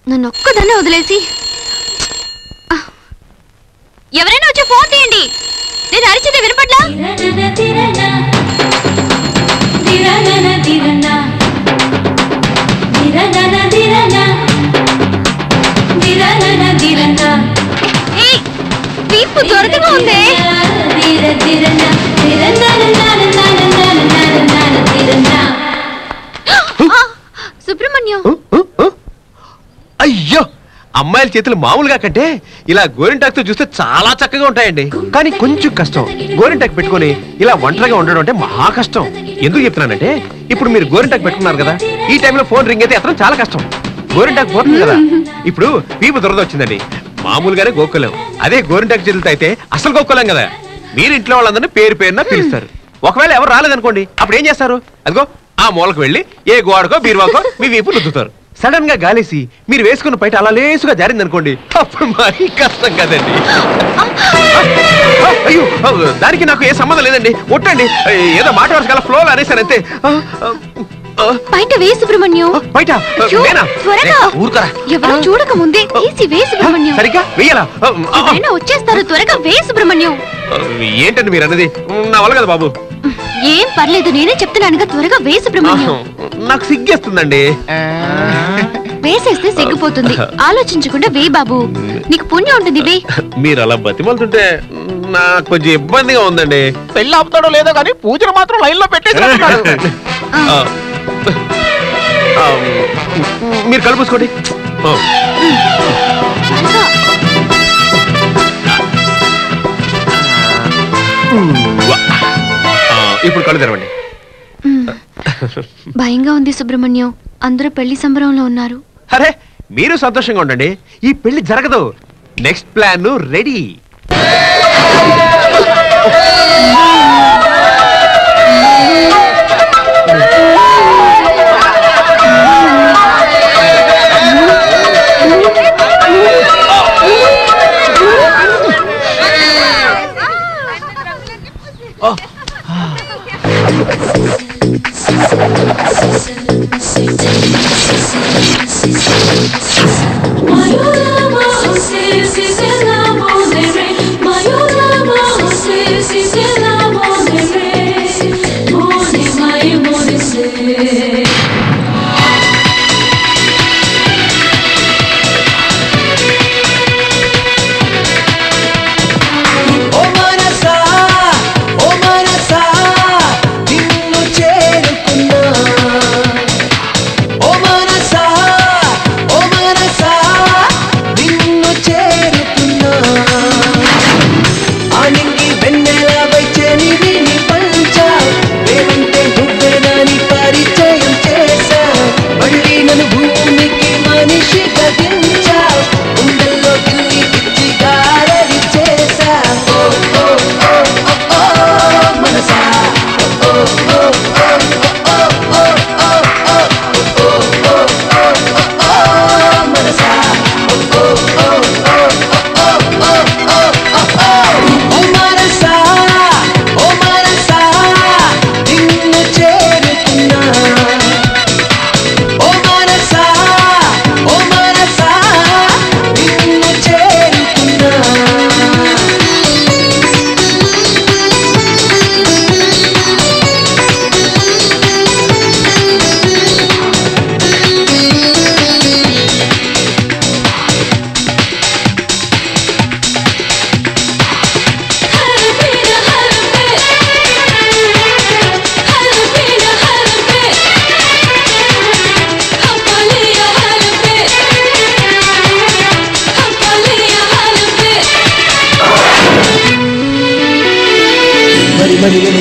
నన్ను ఒక్కదాన్ని వదిలేసి ఎవరైనా వచ్చి ఫోన్ తీయండి. నేను అరిచేది వినపడ్లా? వీపు దొరకగా ఉంది. సుబ్రహ్మణ్యం, అయ్యో అమ్మాయిల చేతులు మామూలుగా కంటే ఇలా గోరింటాకుతో చూస్తే చాలా చక్కగా ఉంటాయండి. కానీ కొంచెం కష్టం. గోరింటాకు పెట్టుకుని ఇలా ఒంటరిగా ఉండడం అంటే మహా కష్టం. ఎందుకు చెప్తున్నానంటే ఇప్పుడు మీరు గోరింటాకు పెట్టుకున్నారు కదా, ఈ టైంలో ఫోన్ రింగ్ అయితే ఎత్తడం చాలా కష్టం. గోరింటాకు పోతుంది కదా. ఇప్పుడు వీపు దురద వచ్చిందండి, మామూలుగానే గోక్కోలేం. అదే గోరింటాకు చేతులతో అయితే అసలు గోక్కోలేం కదా. మీరు ఇంట్లో వాళ్ళందరినీ పేరు పేరున పిలుస్తారు. ఒకవేళ ఎవరు రాలేదనుకోండి, అప్పుడు ఏం చేస్తారు? అదిగో ఆ మూలకు వెళ్ళి ఏ గోడకో బీరువాకో మీ వీపు రుద్దుతారు. సడన్ గా గాలేసి మీరు వేసుకున్న బయట అలా లేసుగా జారింది అనుకోండి, అప్పుడు మరీ కష్టం కదండి. అయ్యో దానికి నాకు ఏ సంబంధం లేదండి, ఒట్టండి. ఏదో మాట వరుస ఫ్లోలో అనేసాను అంతే. బయట వే సుబ్రహ్మణ్యం. బయట త్వరగా ఎవరు చూడక ముందే తీసి వే సుబ్రహ్మణ్యం. సరిగ్గా వెయ్యాలా? వచ్చేస్తారు, త్వరగా వే సుబ్రహ్మణ్యం. ఏంటండి మీరు అన్నది? నా వల్ల కదా బాబు. ఏం పర్లేదు, నేనే చెప్తున్నానుగా, త్వరగా వే సుబ్రహ్మణ్యం. నాకు సిగ్గేస్తుందండి. వేసేస్తే సిగ్గిపోతుంది, ఆలోచించకుండా వే బాబు, నీకు పుణ్యం ఉంటుంది. వే. మీరు అలా బతిమాలుతుంటే నాకు కొంచెం ఇబ్బందిగా ఉందండి. పెళ్ళి ఆపుతాడో లేదో కానీ పూజలు మాత్రం లైన్ లో పెట్టేసి మీరు కలుపుకోండి. ఇప్పుడు కళ్ళు తెరవండి. భయంగా ఉంది సుబ్రహ్మణ్యం, అందరూ పెళ్లి సంబరంలో ఉన్నారు. అరే మీరు సంతోషంగా ఉండండి, ఈ పెళ్లి జరగదు. Next plan ready.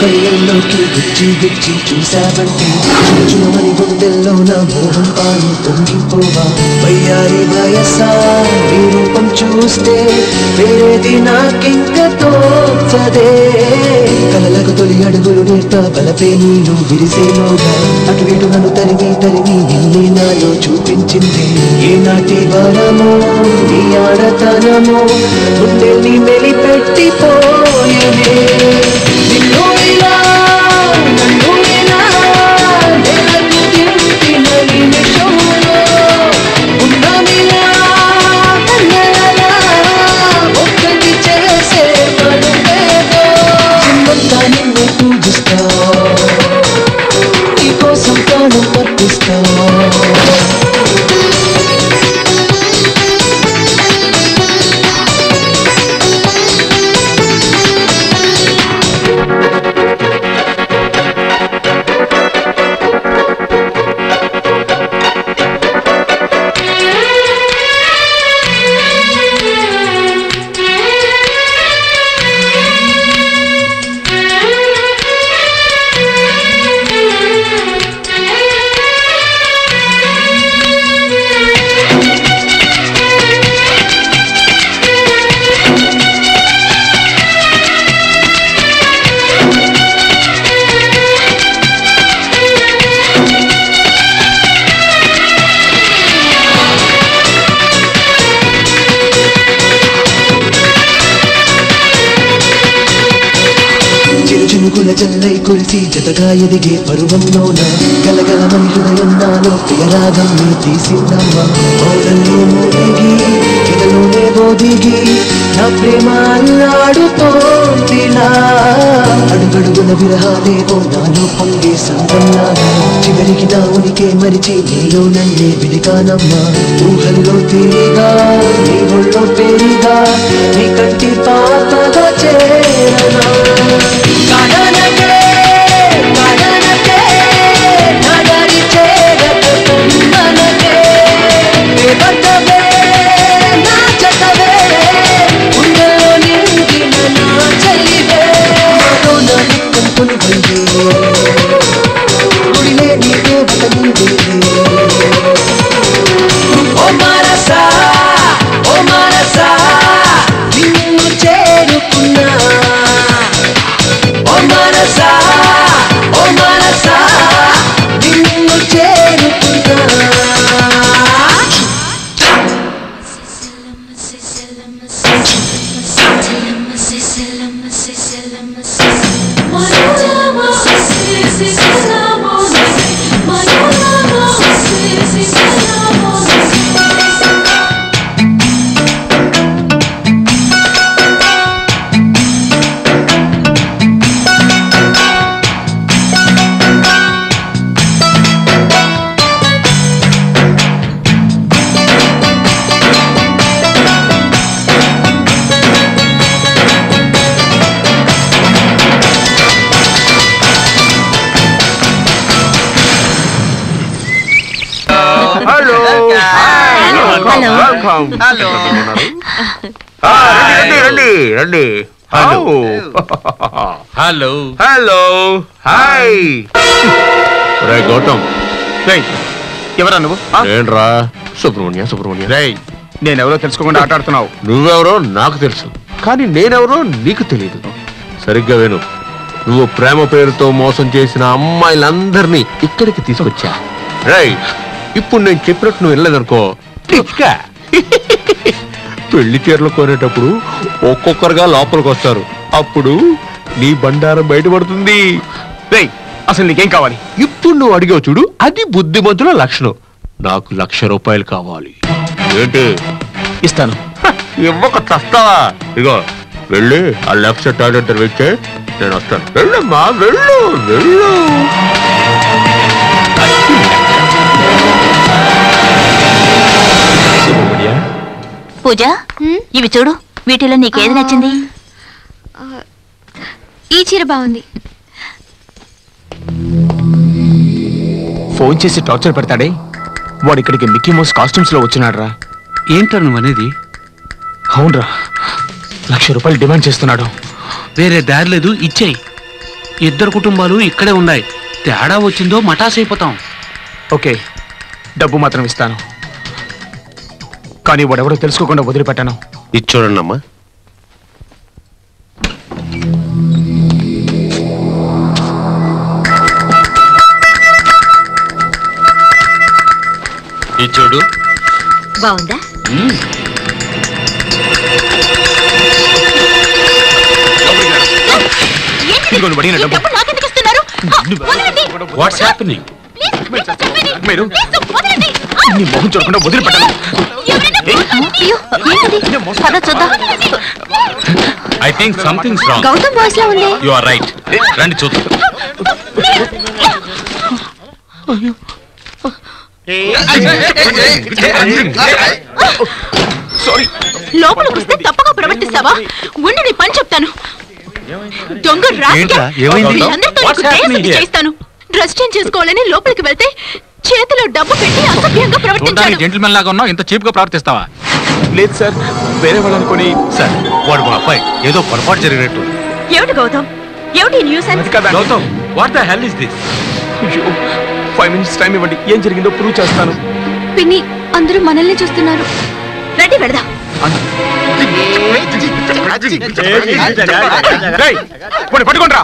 కళ్ళల్లోకి గుచ్చి గుచ్చి చూసావంటే చూచుమని గుండెల్లో నా మోహం పాలు పొంగిపోవా వయ్యారి వయసా నీ రూపం చూస్తే వేరేది నాకింక తోచదే కలలకు తొలి అడుగులు నేర్ప బలపే నీరు విరిసేలోగా అటు ఇటు నన్ను తరిమి తరిమి నిన్నే నాలో చూపించింది ఏనాటి వరమో నీ ఆడతనమో గుండెల్ని మెలిపెట్టిపోయేనే నిన్ను ఇలా నన్ను ఇలా నెలకు తింటిన నిమిషంలో ఉన్నమిలే పూల జల్లై కురిసి జతగా ఎదిగే పరువంలోన గలగలమని హృదయం నాలో ప్రియరాగం నీ తీసిందమ్మా ఓడల్లో మోదిగి ఎదలోనే బోదిగి నా ప్రేమ అల్లాడుతోందిలా అడుగడుగున విరహాలేవో నాలో పొంగే సంతంలాగా చివరికి నా ఉనికే మరిచి నీలో నన్నే వెలిగానమ్మా ఊహల్లో తేలిగా నీ ఒళ్ళో పేరుగా నీ కంటి పాపగా చేరనా కారణకే కారణకే నగరి చేరక కుందనకే దేవతవే నా జతవే ఉండలో నింగిన నా చెల్లివే నాలో నా నిత్యం కొలువైవే గుడిలే నీ దేవత నీవే ఓ మనసా నిన్ను చేరుకున్నా ఓ మనసా నిన్ను చేరుకున్నా రండి హలో హలో హాయ్ రే గౌతమ్ ఎవరా నువ్వు ఏంట్రా సుబ్రహ్మణ్య రేయ్ నేనెవరో తెలుసుకోకుండా ఆట ఆడుతున్నావు నువ్వెవరో నాకు తెలుసు కానీ నేనెవరో నీకు తెలియదు సరిగ్గా విను నువ్వు ప్రేమ పేరుతో మోసం చేసిన అమ్మాయిలందరినీ ఇక్కడికి తీసుకొచ్చా రేయ్ ఇప్పుడు నేను చెప్పినట్టు నువ్వు వెళ్ళలేదనుకో పెళ్లి చీరలు కొనేటప్పుడు ఒక్కొక్కరుగా లోపలికి వస్తారు అప్పుడు నీ బండారం బయటపడుతుంది రేయ్ అసలు నీకేం కావాలి ఇప్పుడు నువ్వు అడిగావు చూడు అది బుద్ధిమంతుల లక్షణం నాకు 1,00,000 రూపాయలు కావాలి ఏంటి ఇస్తాను ఇవ్వక చస్తావా ఇగో వెళ్ళి ఆ లెఫ్ట్ సైడ్ టాయిలెట్ దగ్గర వచ్చే నేను వస్తాను వెళ్ళమ్మా వెళ్ళు వెళ్ళు పూజ ఇవి చూడు వీటిలో నీకేది నచ్చింది ఈ చీర బాగుంది ఫోన్ చేసి టార్చర్ పెడతాడే వాడు ఇక్కడికి మిక్కీ మౌస్ కాస్ట్యూమ్స్ లో వచ్చినాడు రా ఏంట్రా నువ్వు అనేది అవునరా 1,00,000 రూపాయలు డిమాండ్ చేస్తున్నాడు వేరే దారి లేదు ఇచ్చేయి ఇద్దరు కుటుంబాలు ఇక్కడే ఉన్నాయి తేడా వచ్చిందో మటాస్ అయిపోతాం ఓకే డబ్బు మాత్రం ఇస్తాను కానీ వాడెవడో తెలుసుకోకుండా వదిలిపెట్టాను ఇది చూడండి అమ్మా ఇది చూడు బాగుందా వాట్స్ హ్యాపెనింగ్ మీరు నీ మొహం చూడకుండా వదిలిపెట్టాను I think something's wrong Gautam voice లా ఉంది యు ఆర్ రైట్ రండి చూద్దాం లోపలికి వస్తే తప్పగా ప్రవర్తిస్తావా ఉండి నీ పని చెప్తాను దొంగ చేస్తాను డ్రెస్ చేంజ్ చేసుకోవాలని లోపలికి వెళ్తే చేతిలో డబ్బు పెట్టి అసభ్యంగా ప్రవర్తించాడు జెంటిల్మెన్ లాగా ఉన్నావు ఇంత చీప్ గా ప్రవర్తిస్తావా లేదు సార్ వేరే వాళ్ళు అనుకుని సార్ వాడు మా అబ్బాయి ఏదో పొరపాటు జరిగినట్టు ఏమిటి గౌతమ్ ఏమిటి nuisance Gautam what the hell is this 5 minutes time ఇవ్వండి ఏం జరిగిందో ప్రూవ్ చేస్తాను పిన్ని అందరూ మనల్ని చూస్తున్నారు రండి వెళదాం పట్టుకోండి రా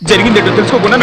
జరిగిందేంటో తెలుసుకోకుండా